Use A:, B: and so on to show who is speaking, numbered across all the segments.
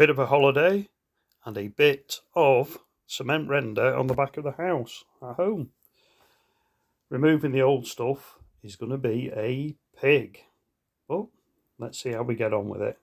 A: bit of a holiday and a bit of cement render on the back of the house at home. Removing the old stuff is going to be a pig, but let's see how we get on with it.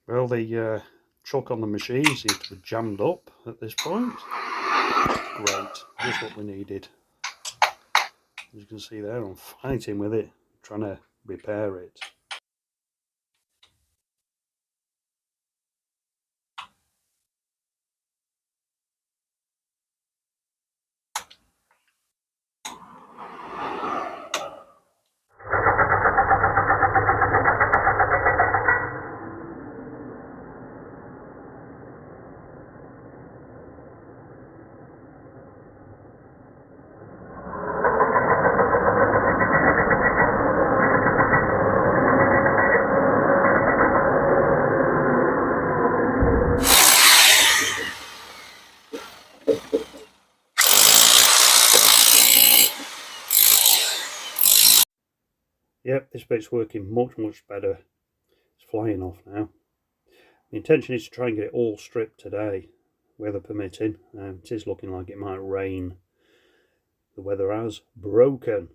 A: Well, the chuck on the machine seems to be jammed up at this point. Great, just what we needed. As you can see there, I'm fighting with it, trying to repair it. Yep, this bit's working much better. It's flying off now. The intention is to try and get it all stripped today, weather permitting. It is looking like it might rain. The weather has broken.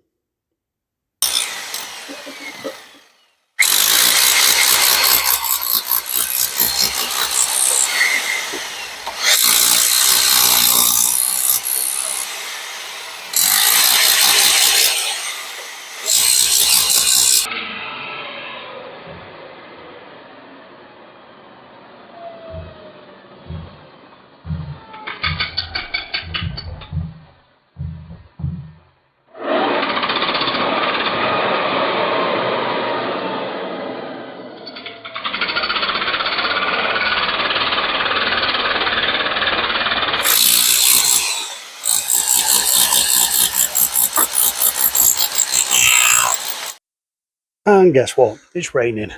A: And guess what? It's raining.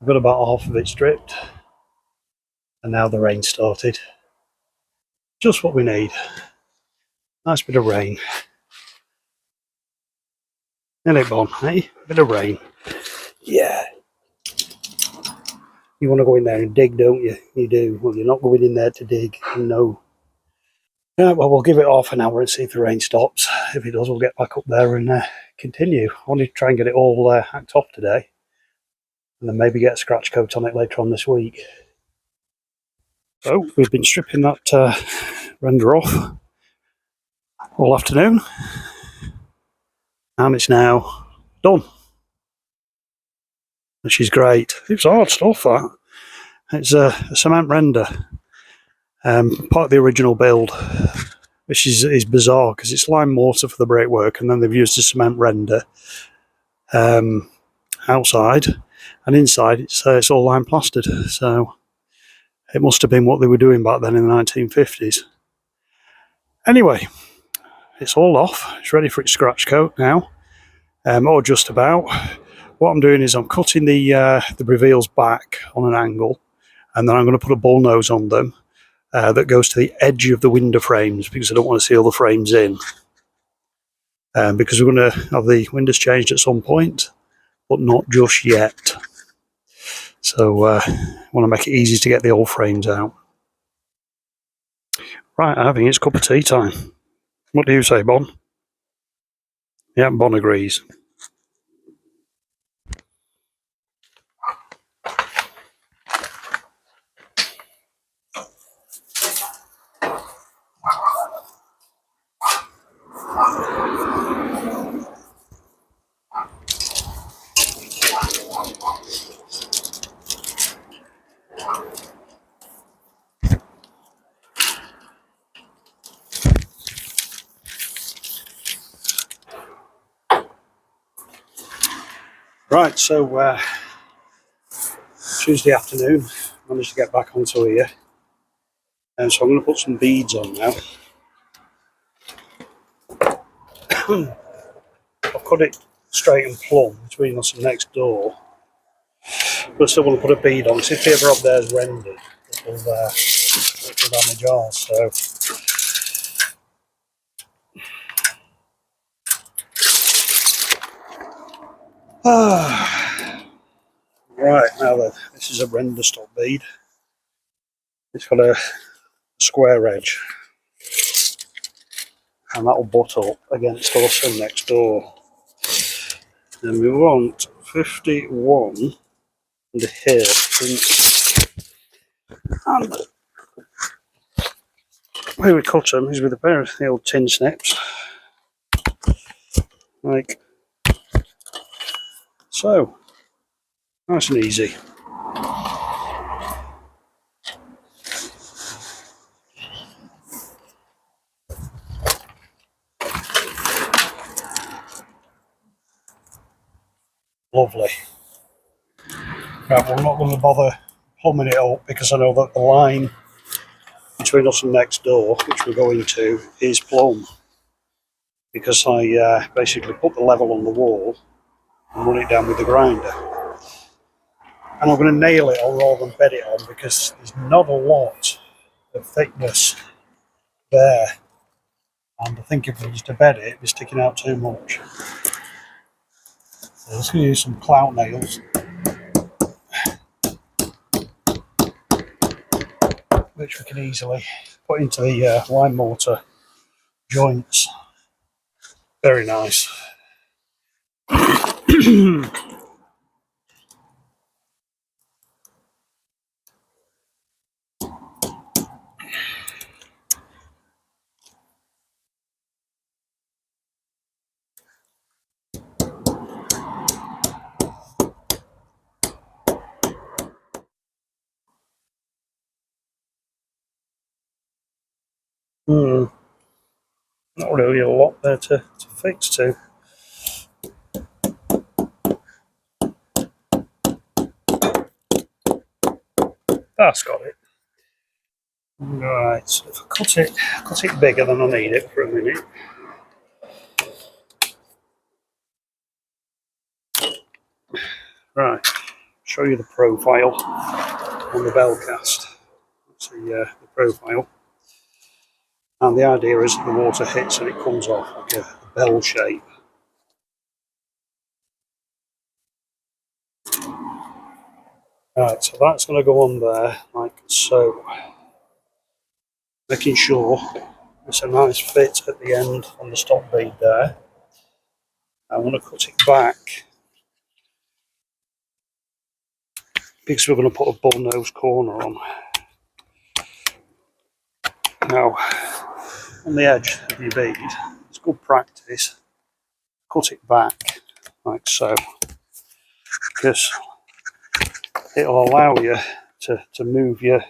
A: I've got about half of it stripped, and now the rain started. Just what we need. Nice bit of rain. Isn't it, Bon? Hey, bit of rain. Yeah. You want to go in there and dig, don't you? You do. Well, you're not going in there to dig. No. Yeah, well, we'll give it half an hour and see if the rain stops. If it does, we'll get back up there and continue. I want to try and get it all hacked off today, and then maybe get a scratch coat on it later on this week. So we've been stripping that render off all afternoon, and it's now done, which is great. It's hard stuff, that. It's a cement render, part of the original build, which is bizarre because it's lime mortar for the brickwork, and then they've used a cement render outside, and inside it's all lime plastered. So it must have been what they were doing back then in the 1950s. Anyway, it's all off. It's ready for its scratch coat now, or just about. What I'm doing is I'm cutting the reveals back on an angle, and then I'm going to put a bull nose on them that goes to the edge of the window frames, because I don't want to seal the frames in. Because we're going to have the windows changed at some point, but not just yet. So I want to make it easy to get the old frames out. Right, I think it's cup of tea time. What do you say, Bon? Yeah, Bon agrees. Right, so Tuesday afternoon, managed to get back onto here, and so I'm going to put some beads on now. I've cut it straight and plumb between us and next door, but I still want to put a bead on, because if the other up there is rendered, it'll damage ours. So right, now then, this is a render stop bead. It's got a square edge, and that'll butt up against us and next door. Then we want 51 and here, and where we cut them is with a pair of the old tin snips, like so. Nice and easy. Lovely. Right, we're not going to bother plumbing it up, because I know that the line between us and next door, which we're going to, is plumb. Because I basically put the level on the wall and run it down with the grinder. And I'm going to nail it on rather than bed it on, because there's not a lot of thickness there. And I think if we used to bed it, it'd be sticking out too much. So let's use some clout nails, which we can easily put into the lime mortar joints. Very nice. Not really a lot there to fix to. That's got it. Right, so if I cut it bigger than I need it for a minute. Right, show you the profile on the bell cast. That's the profile. And the idea is that the water hits and it comes off like a bell shape. Right, so that's going to go on there like so. Making sure it's a nice fit at the end on the stop bead there. I want to cut it back, because we're going to put a bull nose corner on. Now, on the edge of your bead, it's good practice. Cut it back like so, because it'll allow you to move your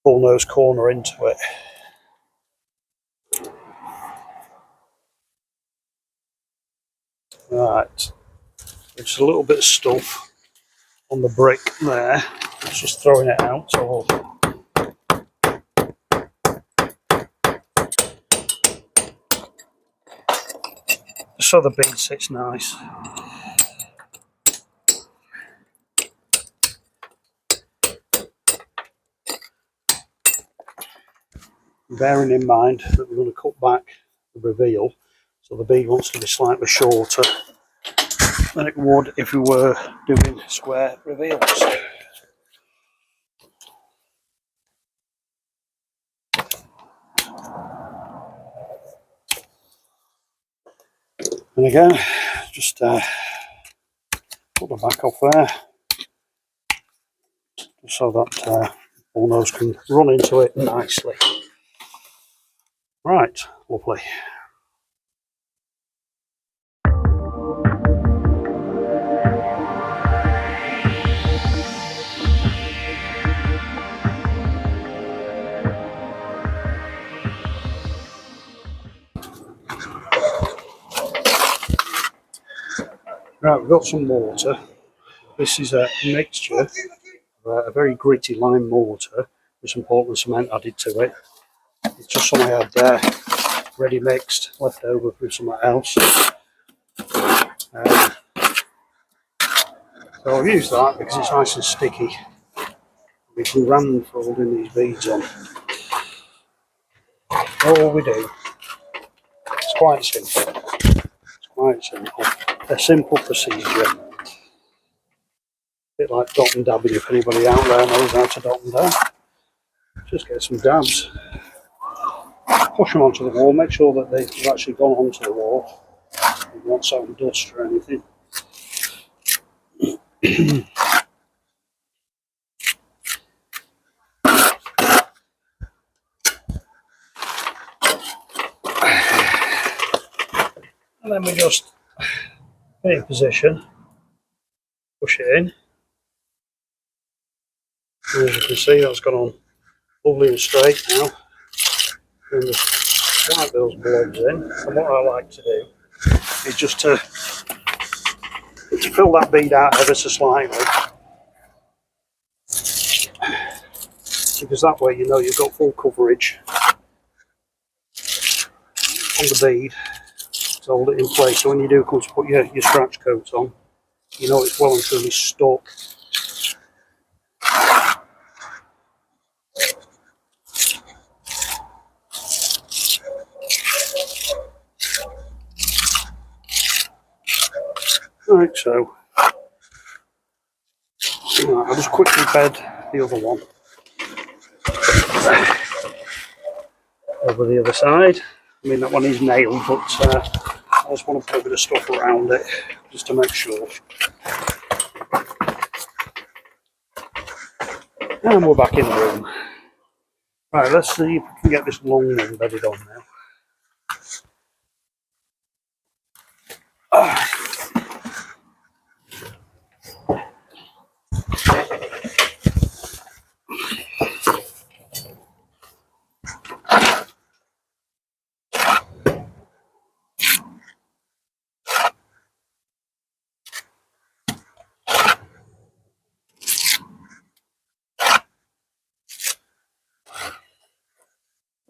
A: bull nose corner into it. Right, just a little bit of stuff on the brick there. It's just throwing it out, so so the bead sits nice. Bearing in mind that we're going to cut back the reveal, so the bead wants to be slightly shorter than it would if we were doing square reveals. And again, just put the back off there, just so that bull nose can run into it nicely. Right, lovely. Right, we've got some mortar. This is a mixture, a very gritty lime mortar with some Portland cement added to it. It's just something I had there, ready mixed, left over from something else. So I've used that because it's nice and sticky. We can ram folding these beads on. All we do, it's quite simple. It's quite simple. A simple procedure. A bit like dot and dabbing, if anybody out there knows how to dot and dab. Just get some dabs. Push them onto the wall, make sure that they've actually gone onto the wall. You don't want some dust or anything. And then we just get it in position, push it in. And as you can see, that's gone on lovely and straight now. And just slide those blobs in. And what I like to do is just to fill that bead out ever so slightly. Because that way you know you've got full coverage on the bead to hold it in place. So when you do come to put your scratch coats on, you know it's well and truly stuck. Right, so I'll just quickly bed the other one over the other side. I mean, that one is nailed, but I just want to put a bit of stuff around it just to make sure. And we're back in the room. Right, let's see if we can get this long one bedded on now.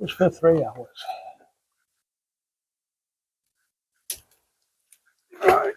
A: It's for 3 hours. Right.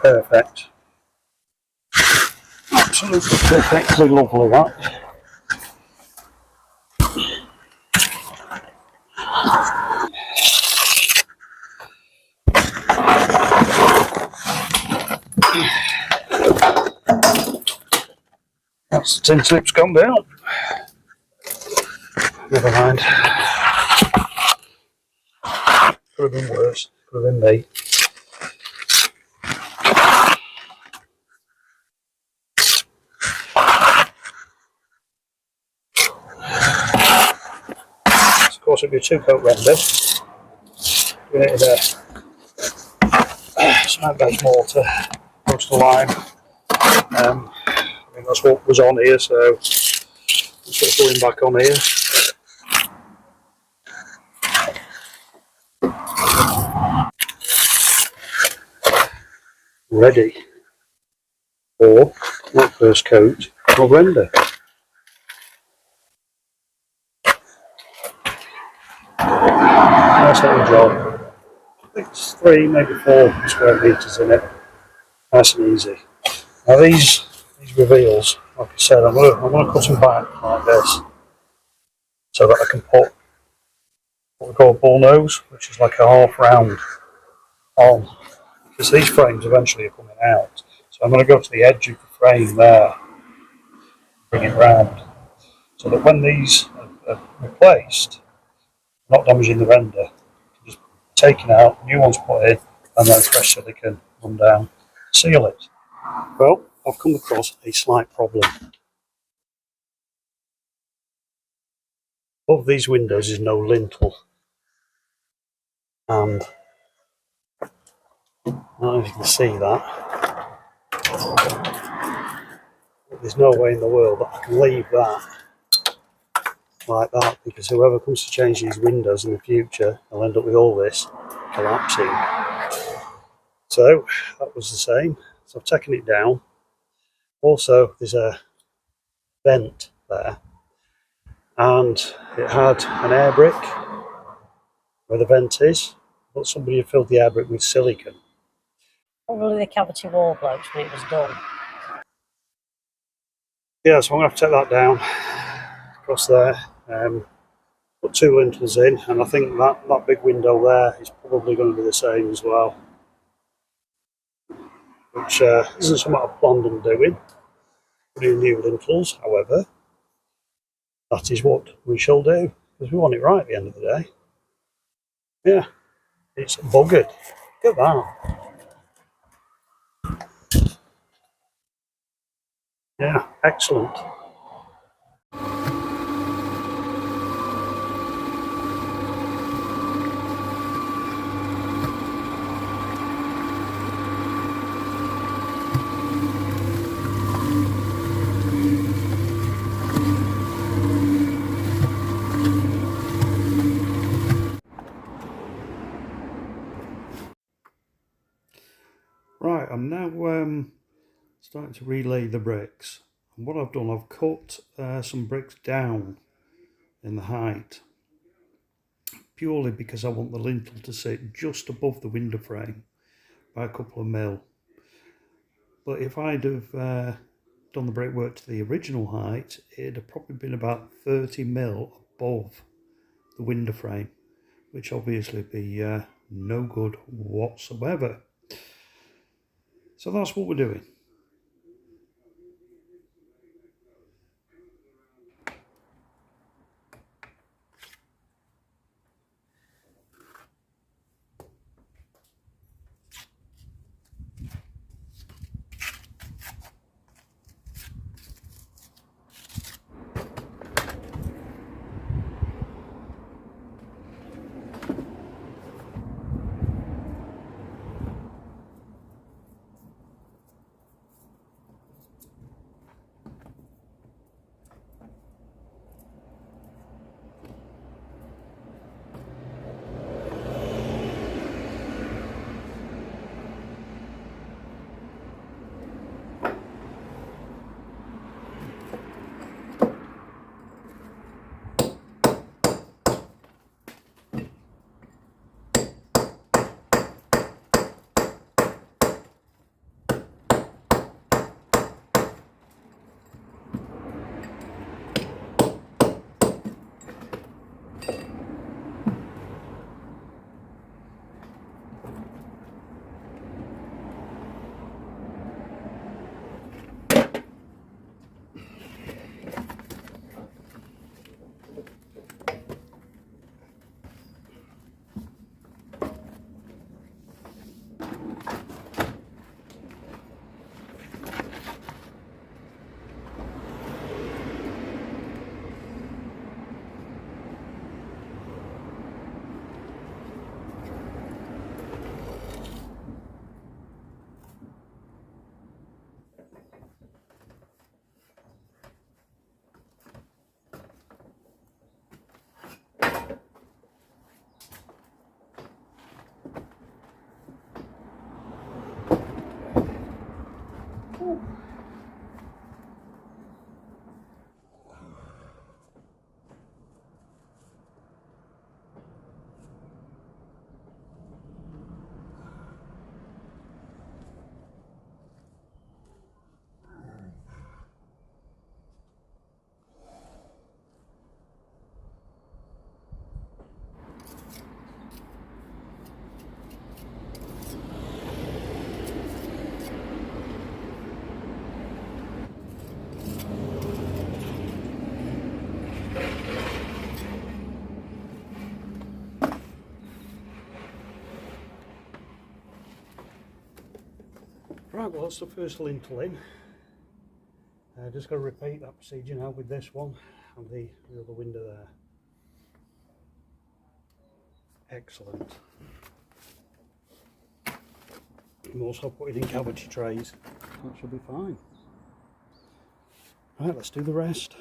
A: Perfect. Absolutely perfectly lovely, that. That's the tin slip's gone down. Never mind. Could have been worse. Could have been me. Of course, it'd be a 2-coat render. Doing it with a cement-based mortar, roast lime, think that's what was on here, so let's put going back on here. Ready for that first coat of render. Nice little job. I think it's 3, maybe 4 square metres in it. Nice and easy. Now these reveals, like I said, I'm gonna cut them back like this, so that I can put what we call a bull nose, which is like a half round on, because these frames eventually are coming out. So I'm going to go to the edge of the frame there, bring it round, so that when these are replaced, not damaging the render, just taken out, new ones put in, and then fresh silicone run down, seal it. Well, I've come across a slight problem. Above these windows is no lintel, and I don't know if you can see that, but there's no way in the world that I can leave that like that, because whoever comes to change these windows in the future, they'll end up with all this collapsing. So that was the same, so I've taken it down. Also, there's a vent there, and it had an air brick where the vent is, but somebody had filled the air brick with silicone.
B: Probably the cavity wall blokes when it was done.
A: Yeah, so I'm going to have to take that down across there, put 2 lintels in, and I think that big window there is probably going to be the same as well, which isn't something I planned on doing, putting new lintels. However, that is what we shall do, because we want it right at the end of the day. Yeah, it's buggered. Look at that. Yeah, excellent. Right, I'm now starting to relay the bricks. And what I've done, I've cut some bricks down in the height, purely because I want the lintel to sit just above the window frame by a couple of mil. But if I'd have done the brickwork to the original height, it'd have probably been about 30 mil above the window frame, which obviously be no good whatsoever. So that's what we're doing. Right, well that's the first lintel in. Just got to repeat that procedure now with this one and the other window there. Excellent. I'm also putting in cavity trays. That should be fine. Right, let's do the rest.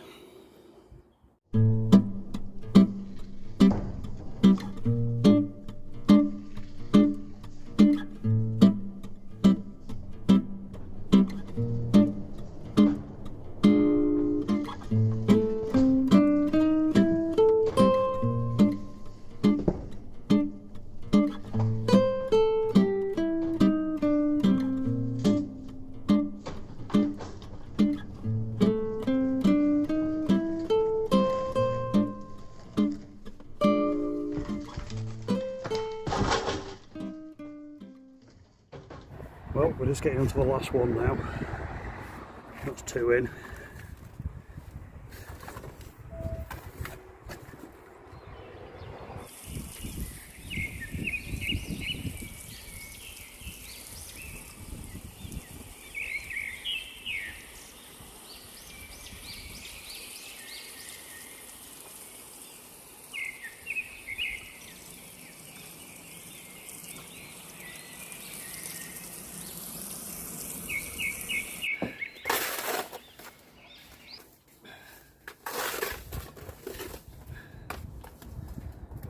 A: Well, we're just getting onto the last one now. That's 2 in.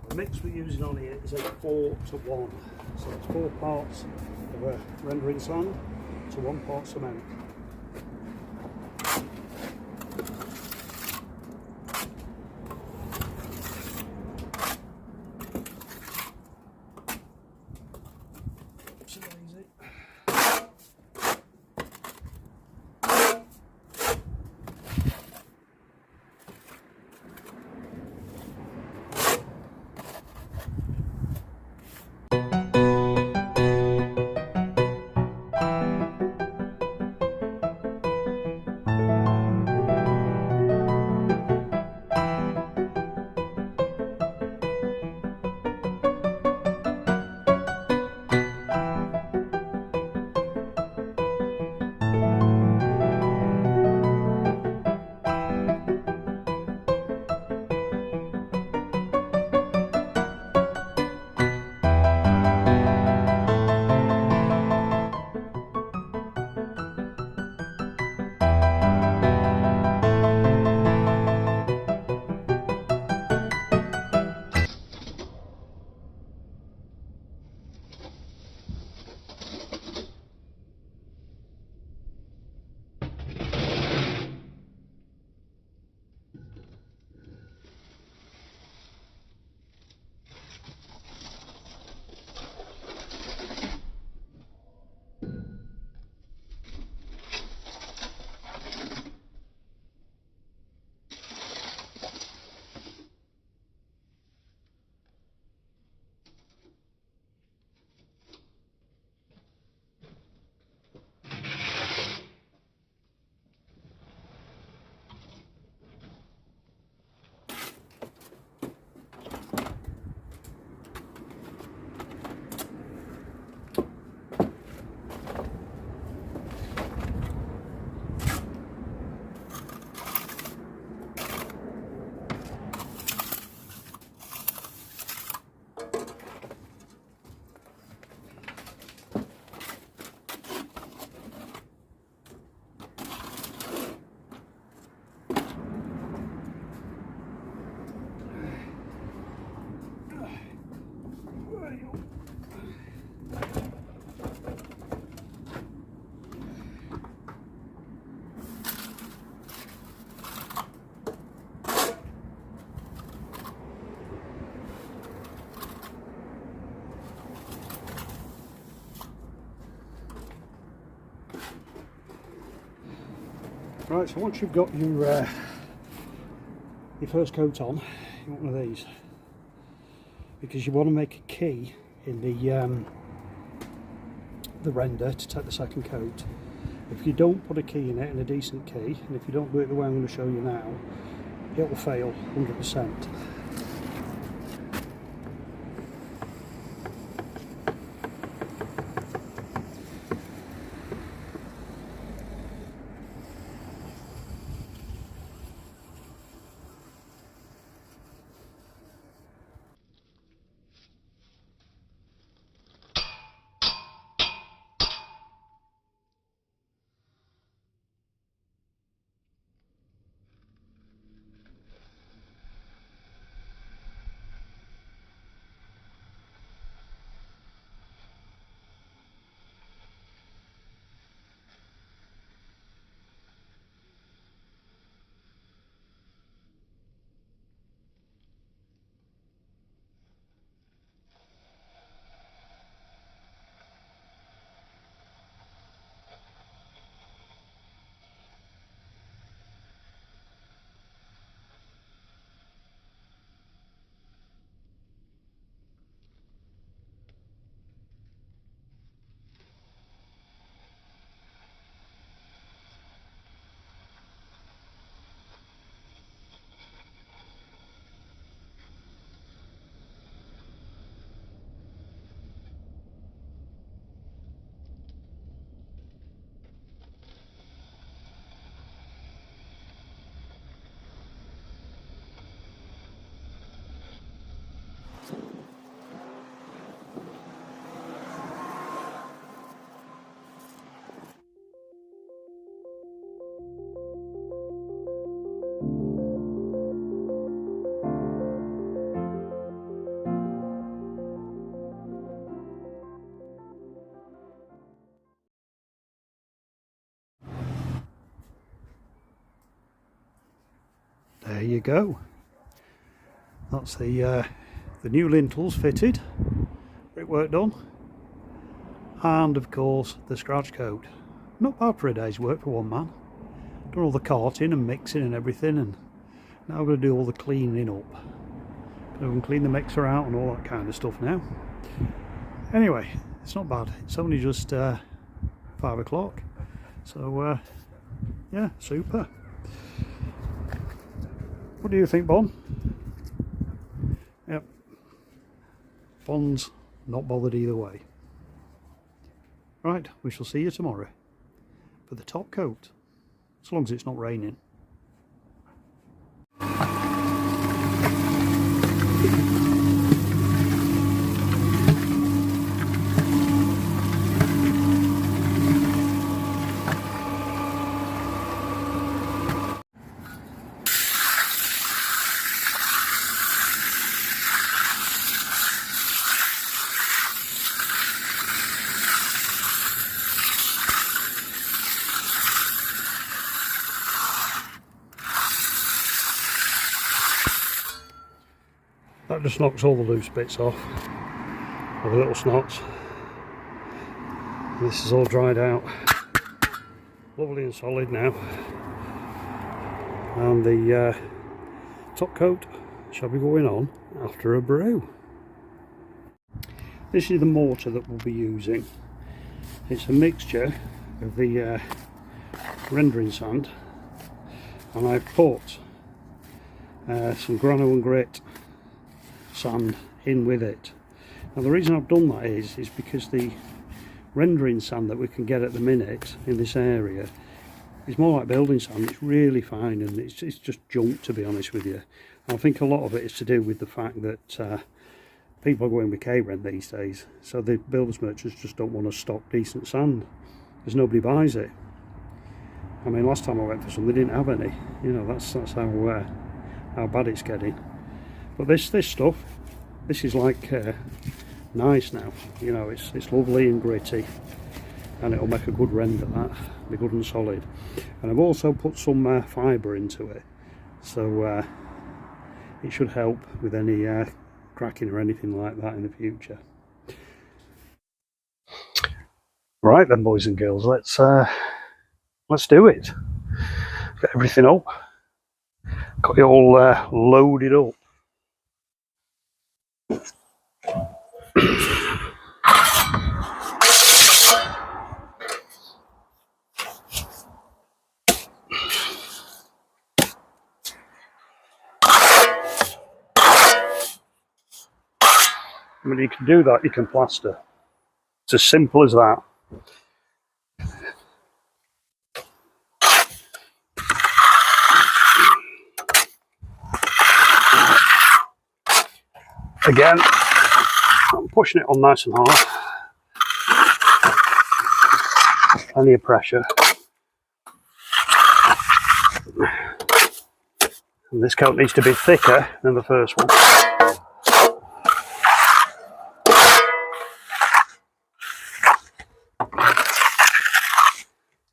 A: The mix we're using on here is a 4-to-1, so it's 4 parts of a rendering sand to 1 part cement. So easy. Right, so once you've got your first coat on, you want one of these, because you want to make a key in the render to take the second coat. If you don't put a key in it, and a decent key, and if you don't do it the way I'm going to show you now, it will fail 100%. There you go. That's the new lintels fitted, brickwork done, and of course the scratch coat. Not bad for a day's work for one man. Done all the carting and mixing and everything, and now I'm going to do all the cleaning up. So I can clean the mixer out and all that kind of stuff now. Anyway, it's not bad. It's only just 5 o'clock, so yeah, super. What do you think, Bon? Yep. Bon's not bothered either way. Right, we shall see you tomorrow for the top coat, as long as it's not raining. That just knocks all the loose bits off, all the little snots. This is all dried out, lovely and solid now. And the top coat shall be going on after a brew. This is the mortar that we'll be using. It's a mixture of the rendering sand, and I've put some grano and grit sand in with it. Now the reason I've done that is because the rendering sand that we can get at the minute in this area is more like building sand. It's really fine and it's just junk, to be honest with you. I think a lot of it is to do with the fact that people are going with K-Rent these days, so the builders merchants just don't want to stock decent sand because nobody buys it. I mean, last time I went for some they didn't have any. You know, that's how bad it's getting. But this stuff, this is like nice now. You know, it's lovely and gritty, and it'll make a good render. That be good and solid. And I've also put some fibre into it, so it should help with any cracking or anything like that in the future. Right then, boys and girls, let's do it. Get everything up. Got it all loaded up. I mean, you can do that, you can plaster. It's as simple as that. Again, I'm pushing it on nice and hard. Plenty of pressure. And this coat needs to be thicker than the first one.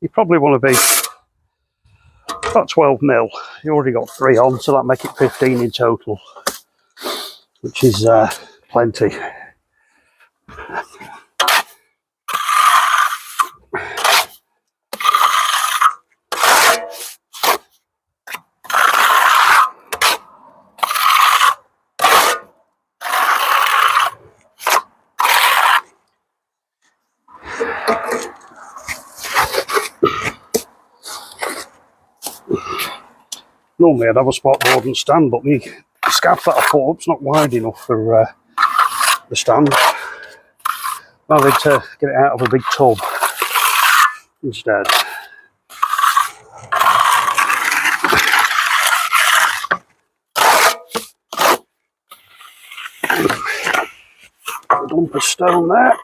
A: You probably want to be about 12 mil. You already got 3 on, so that make it 15 in total, which is plenty. Normally I'd have a spot board and stand, but the scaff that I put up's not wide enough for the stand. I need to get it out of a big tub instead. A lump of stone there.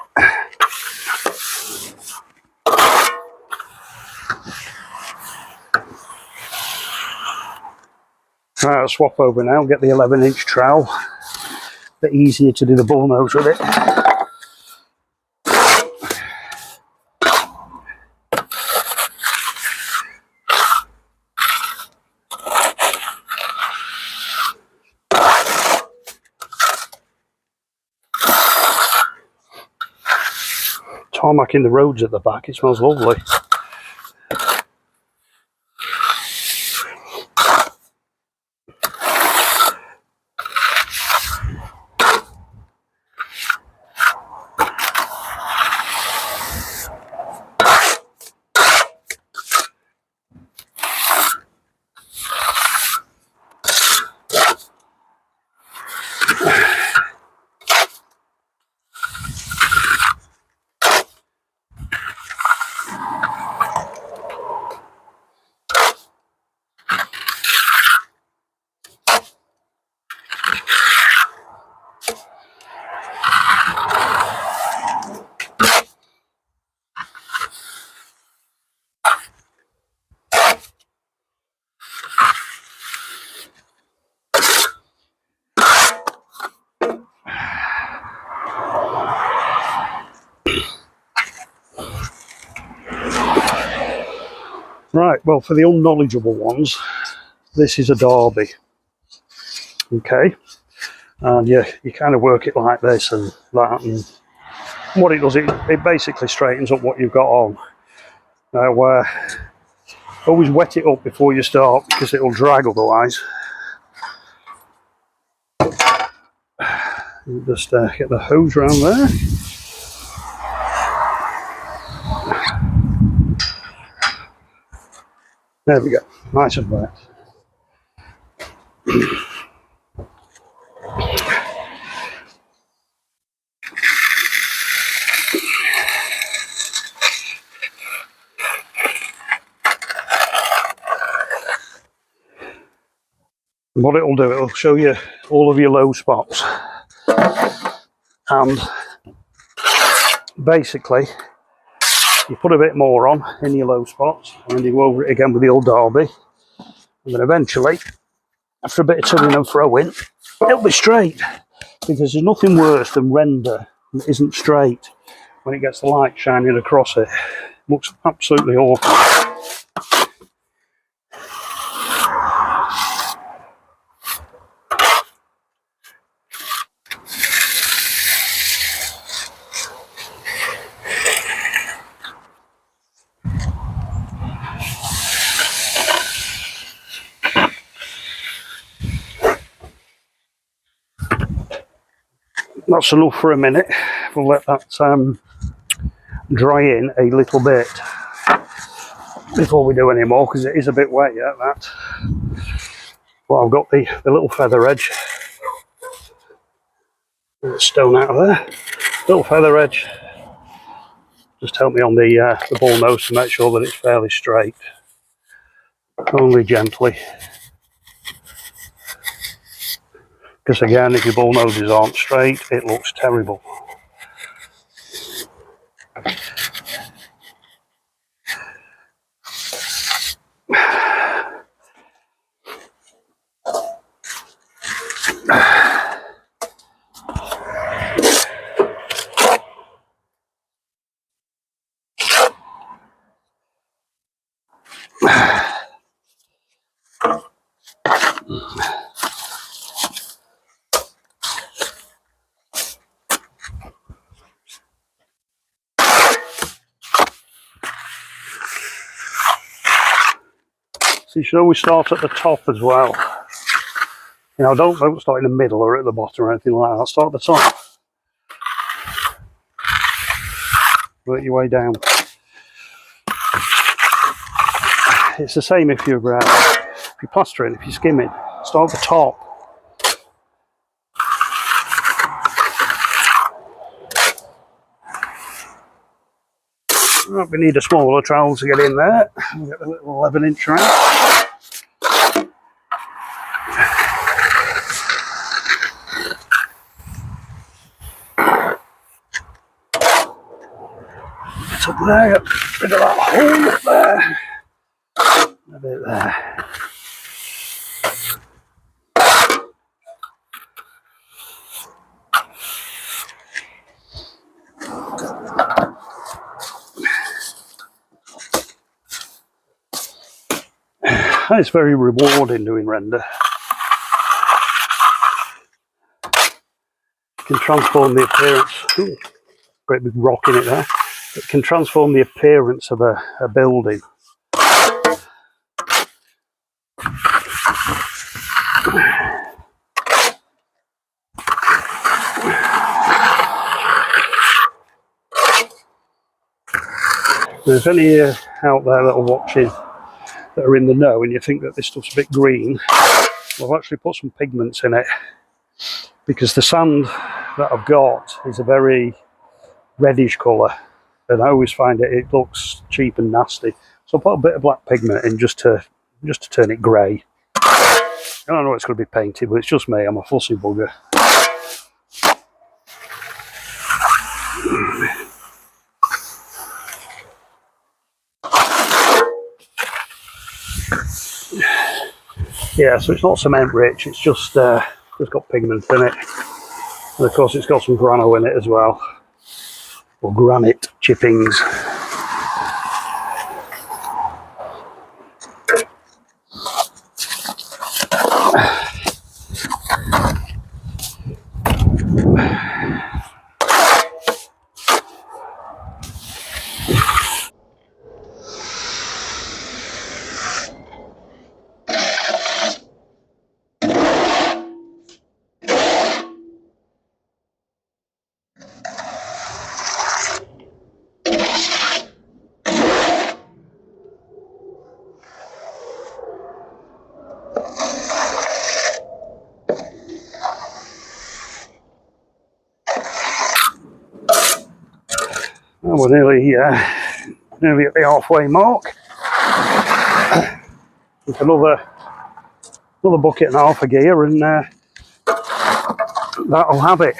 A: Right, I'll swap over now, get the 11-inch trowel. A bit easier to do the bull nose with it. Tarmacking the roads at the back, it smells lovely. Right, well, for the unknowledgeable ones, this is a derby. Okay, and you kind of work it like this and that, and what it does, it basically straightens up what you've got on. Now, always wet it up before you start because it'll drag otherwise. Just get the hose around there. There we go, nice and wet. What it'll do, it'll show you all of your low spots. And basically, you put a bit more on in your low spots, and then you go over it again with the old derby. And then eventually, after a bit of turning and throwing, it'll be straight. Because there's nothing worse than render that isn't straight when it gets the light shining across it. It looks absolutely awful. that's enough for a minute. We'll let that dry in a little bit before we do any more, because it is a bit wet yet, that. Well, I've got the little feather edge. Stone out of there. Little feather edge. Just help me on the bull nose to make sure that it's fairly straight. Only gently. Because again, if your bull noses aren't straight, it looks terrible. So you should always start at the top as well. You know, don't start in the middle or at the bottom or anything like that. Start at the top. Work your way down. It's the same if you're plastering, if you're skimming. Start at the top. Right, we need a smaller trowel to get in there. We'll get the little 11-inch out. Get up there, get rid of that hole up there. A bit there. It's very rewarding doing render. It can transform the appearance. Ooh, great big rock in it there. It can transform the appearance of a building. There's any out there that are watching that are in the know and you think that this stuff's a bit green, well, I've actually put some pigments in it because the sand that I've got is a very reddish colour and I always find it looks cheap and nasty. So I put a bit of black pigment in just to turn it grey. I don't know it's going to be painted, but it's just me, I'm a fussy bugger. Yeah, so it's not cement rich, it's just got pigment in it. And of course it's got some grano in it as well, or granite chippings. Well, we're nearly at the halfway mark. With another bucket and a half of gear and that'll have it.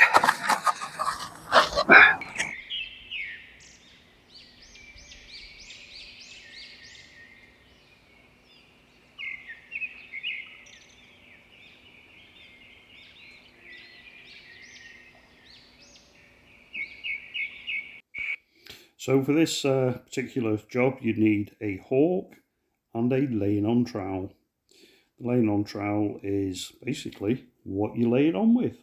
A: So for this particular job you'd need a hawk and a laying on trowel. The laying on trowel is basically what you lay it on with.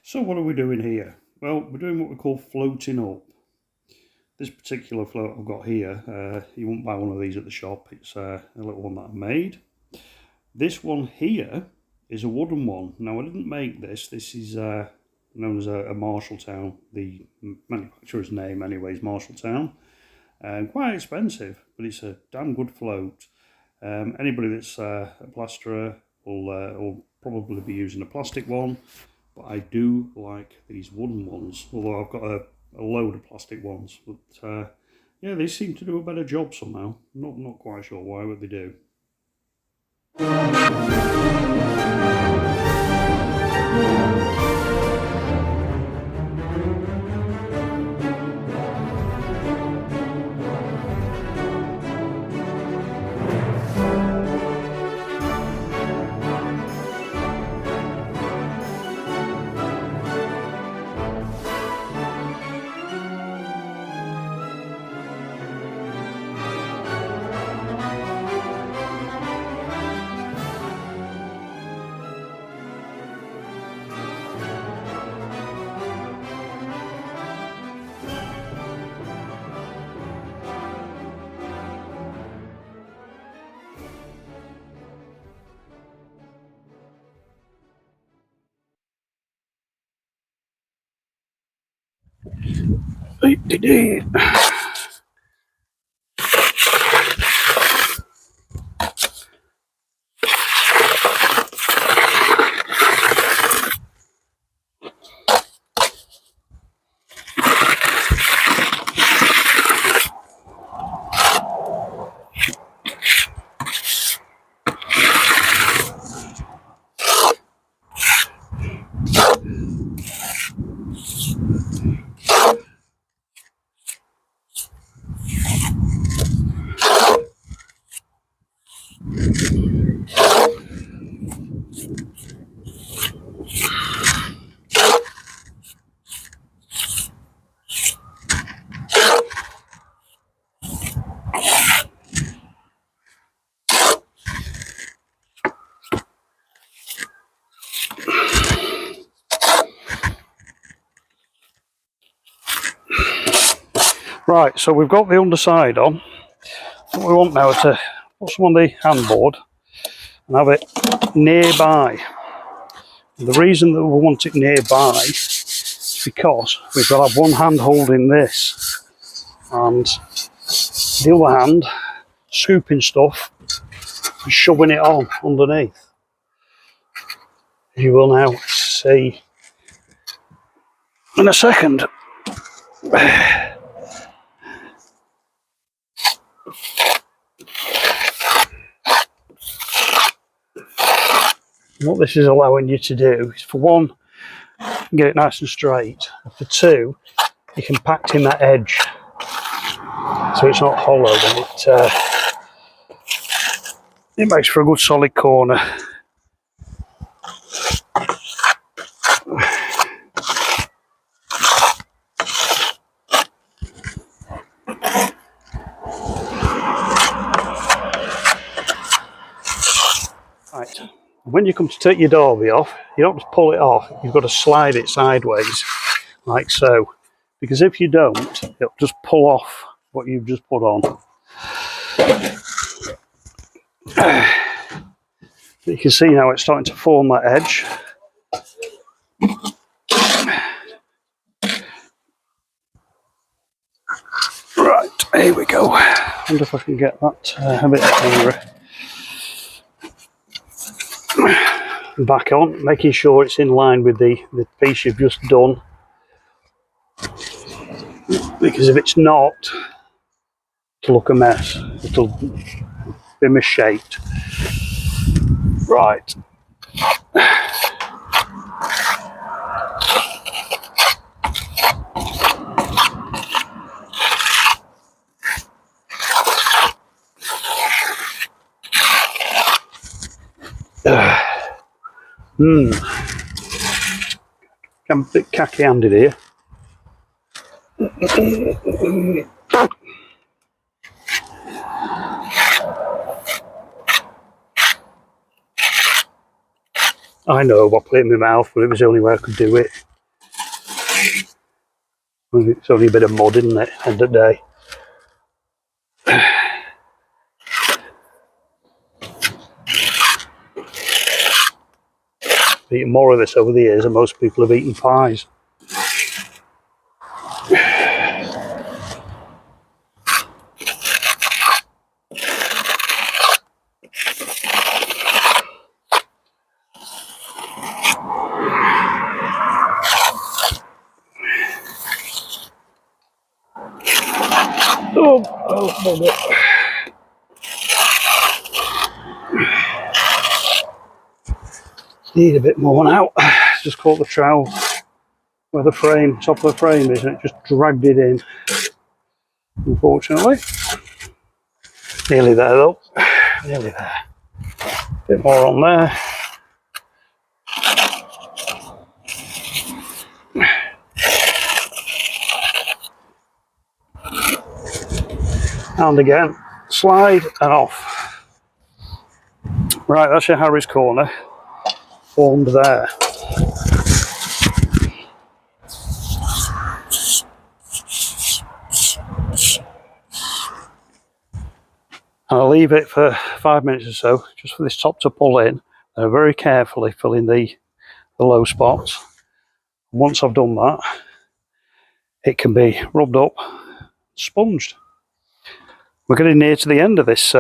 A: So what are we doing here? Well, we're doing what we call floating up. This particular float I've got here, you won't buy one of these at the shop, it's a little one that I made. This one here is a wooden one. Now I didn't make this. This is known as a Marshalltown. The manufacturer's name anyway is Marshalltown. Quite expensive, but it's a damn good float. Anybody that's a plasterer will probably be using a plastic one, but I do like these wooden ones, although I've got a load of plastic ones. But yeah, they seem to do a better job somehow. Not quite sure why, but they do. Right, so we've got the underside on. What we want now is to put some on the handboard and have it nearby. The reason that we want it nearby is because we've got to have one hand holding this and the other hand scooping stuff and shoving it on underneath. As you will now see in a second. What this is allowing you to do is, for one, get it nice and straight, and for two, you can pact in that edge so it's not hollow, and it makes for a good solid corner. Right, when you come to take your derby off, you don't just pull it off, you've got to slide it sideways, like so, because if you don't, it'll just pull off what you've just put on. You can see now it's starting to form that edge. Right, here we go. I wonder if I can get that a bit clearer. Back on, making sure it's in line with the piece you've just done. Because if it's not, it'll look a mess. It'll be misshaped. Right. I'm a bit khaki-handed here. I know I put it in my mouth, but it was the only way I could do it. It's only a bit of mud, isn't it, end of the day. I've eaten more of this over the years than most people have eaten pies. Oh, need a bit more now. Just caught the trowel where the frame, top of the frame is, and it just dragged it in, unfortunately. Nearly there though, nearly there. Bit more on there. And again, slide and off. Right, that's your Harry's corner formed there. And I'll leave it for 5 minutes or so, just for this top to pull in, and very carefully fill in the low spots. Once I've done that, it can be rubbed up, sponged. We're getting near to the end of this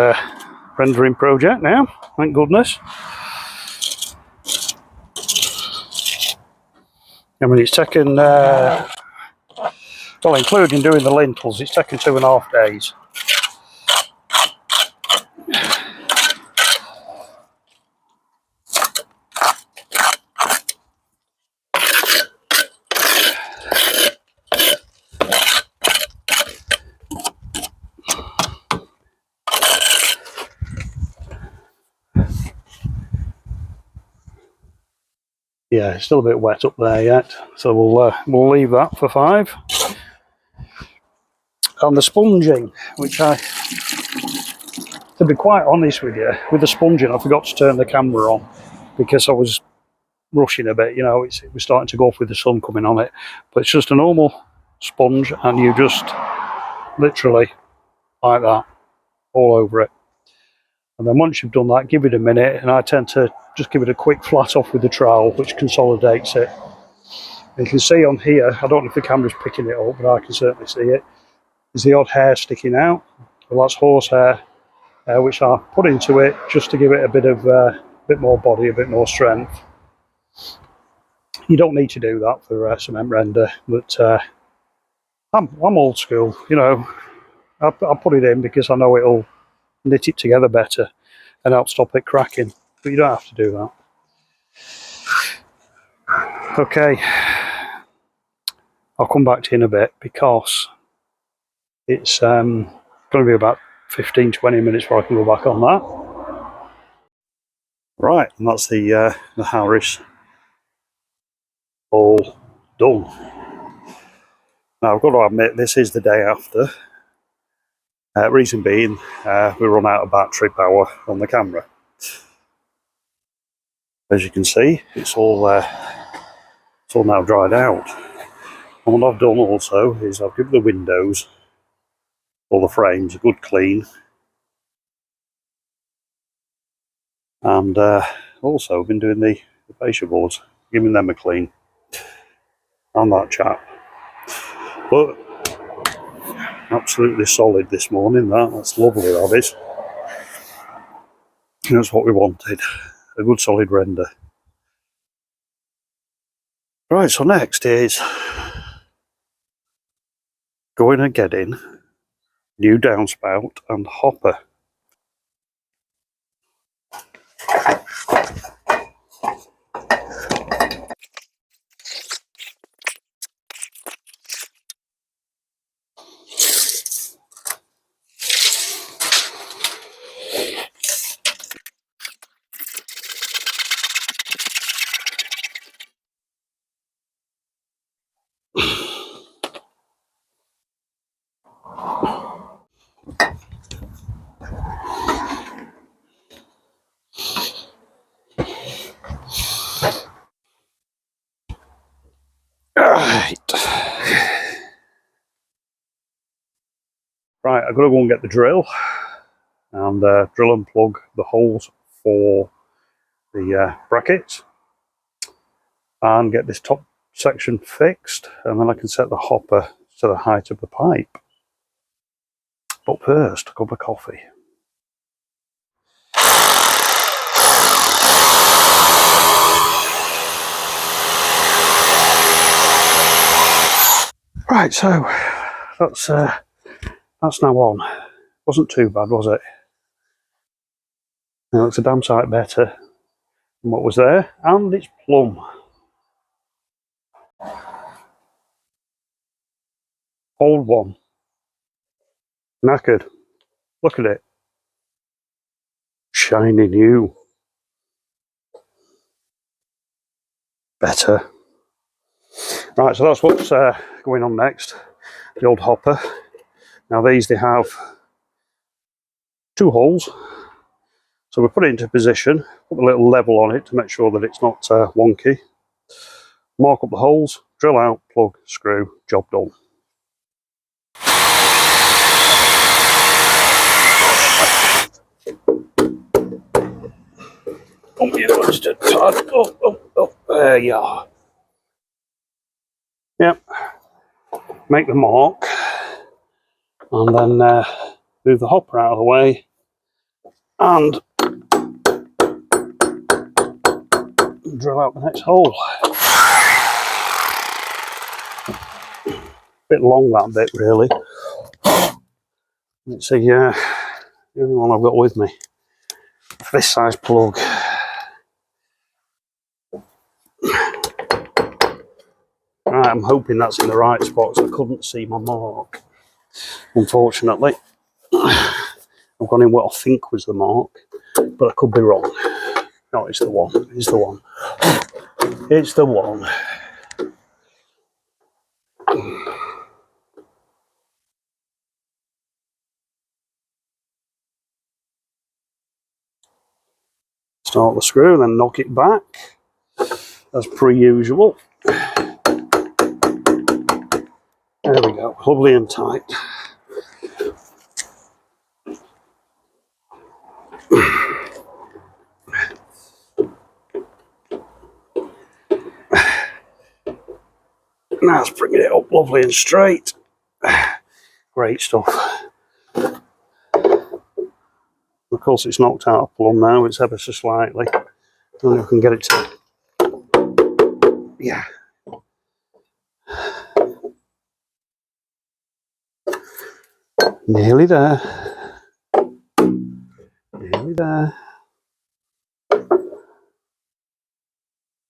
A: rendering project now, thank goodness. I mean, it's taken, well, including doing the lintels, it's taken 2.5 days. Yeah, it's still a bit wet up there yet, so we'll leave that for 5. And the sponging, which to be quite honest with you, with the sponging, I forgot to turn the camera on because I was rushing a bit. You know, it was starting to go off with the sun coming on it. But it's just a normal sponge, and you just literally like that all over it. And then once you've done that, give it a minute, and I tend to just give it a quick flat off with the trowel, which consolidates it. And you can see on here, I don't know if the camera's picking it up, but I can certainly see it. There's the odd hair sticking out. Well, that's horsehair, which I put into it just to give it a bit more body, a bit more strength. You don't need to do that for cement render, but I'm old school, you know. I put it in because I know it'll knit it together better and help stop it cracking, but you don't have to do that. Okay, I'll come back to you in a bit because it's going to be about 15-20 minutes before I can go back on that. Right, and that's the Harris all done. Now I've got to admit, this is the day after. Reason being, we run out of battery power on the camera. As you can see, it's all now dried out. And what I've done also is I've given the windows, all the frames, a good clean, and also been doing the fascia boards, giving them a clean, and that chap. But absolutely solid this morning. That's lovely. That is. That's what we wanted. A good solid render. Right. So next is going and getting new downspout and hopper. Right, I've got to go and get the drill and drill and plug the holes for the brackets. and get this top section fixed, and then I can set the hopper to the height of the pipe. But first, a cup of coffee. Right, so that's now on. Wasn't too bad, was it? It looks a damn sight better than what was there, and it's plumb. Old one. Knackered. Look at it. Shiny new. Better. Right, so that's what's going on next. The old hopper. Now these, they have 2 holes. So we put it into position, put a little level on it to make sure that it's not wonky. Mark up the holes, drill out, plug, screw, job done. There you are. Yep. Make the mark, and then move the hopper out of the way, and drill out the next hole. Bit long, that bit, really. It's the only one I've got with me. This size plug. Right, I'm hoping that's in the right spot, so I couldn't see my mark. Unfortunately, I've gone in what I think was the mark, but I could be wrong. No, it's the one. It's the one. It's the one. Start the screw, then knock it back, as per usual. There we go, lovely and tight. Now it's bringing it up lovely and straight. Great stuff. Of course, it's knocked out of plumb now, it's ever so slightly. I don't know if I can get it to. Yeah. Nearly there. Nearly there.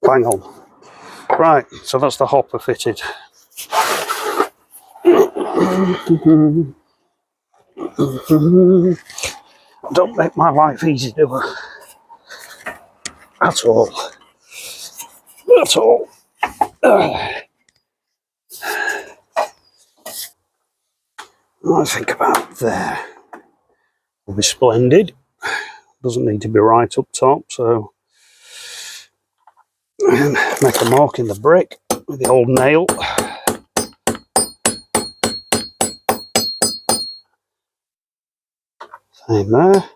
A: Bang on. Right, so that's the hopper fitted. Don't make my life easy, do I? At all. At all. I think about there. Will be splendid. Doesn't need to be right up top, so and make a mark in the brick with the old nail. Same there.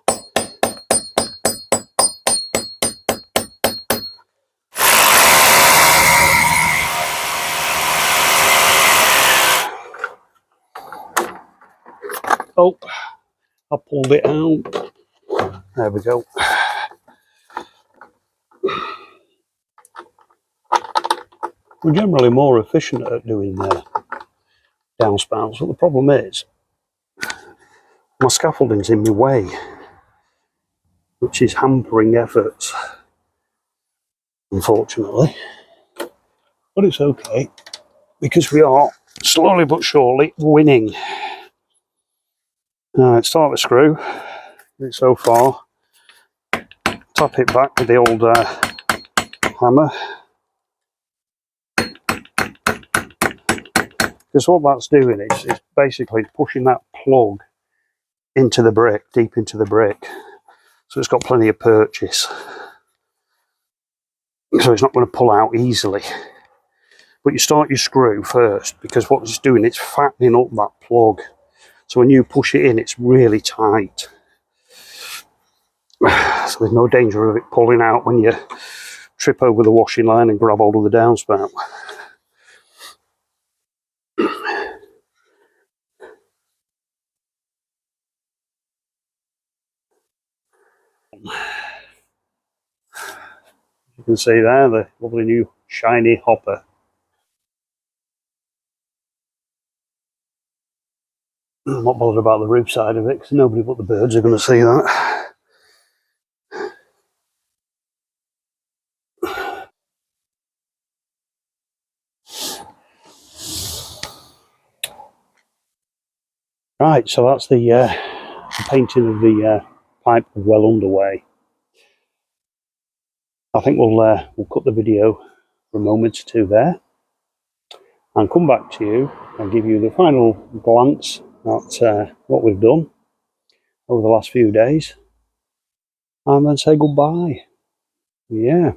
A: Oh, I pulled it out. There we go. We're generally more efficient at doing downspouts, but the problem is my scaffolding's in my way, which is hampering efforts, unfortunately. But it's okay, because we are slowly but surely winning. Alright, start the screw. Get it so far. Tap it back with the old hammer. Because what that's doing is basically pushing that plug into the brick, deep into the brick. So it's got plenty of purchase. So it's not going to pull out easily. But you start your screw first, because what it's doing, it's fattening up that plug. So when you push it in, it's really tight. So there's no danger of it pulling out when you're trip over the washing line and grab hold of the downspout. You can see there the lovely new shiny hopper. I'm not bothered about the roof side of it because nobody but the birds are going to see that. Right, so that's the painting of the pipe well underway. I think we'll cut the video for a moment or two there and come back to you and give you the final glance at what we've done over the last few days and then say goodbye. Yeah,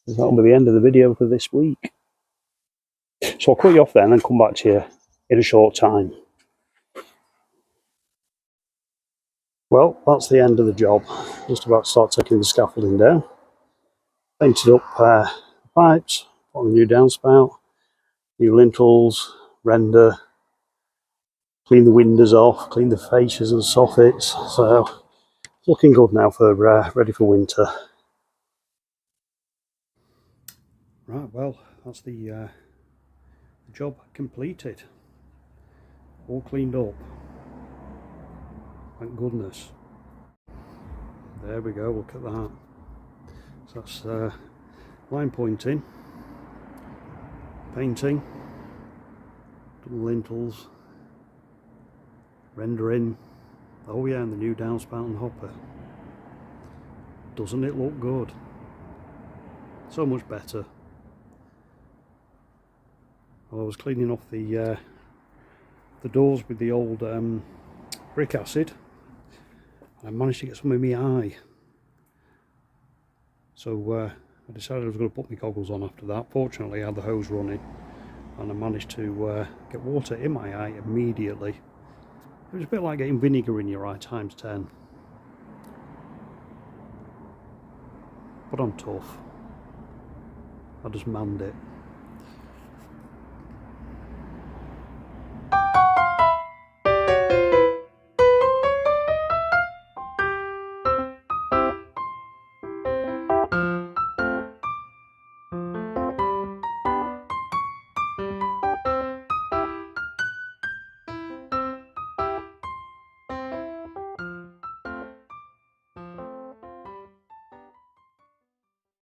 A: that'll be the end of the video for this week. So I'll cut you off then and come back to you in a short time. Well, that's the end of the job. Just about to start taking the scaffolding down. Painted up pipes, put on a new downspout, new lintels, render, clean the windows off, clean the fascias and soffits. So looking good now for ready for winter. Right, well, that's the job completed. All cleaned up. Thank goodness. There we go, look at that. So that's line pointing, painting, double lintels, rendering. Oh yeah, and the new downspout and hopper. Doesn't it look good? So much better. Well, I was cleaning off the doors with the old brick acid. I managed to get some in my eye. So I decided I was going to put my goggles on after that. Fortunately I had the hose running and I managed to get water in my eye immediately. It was a bit like getting vinegar in your eye times 10. But I'm tough. I just manned it.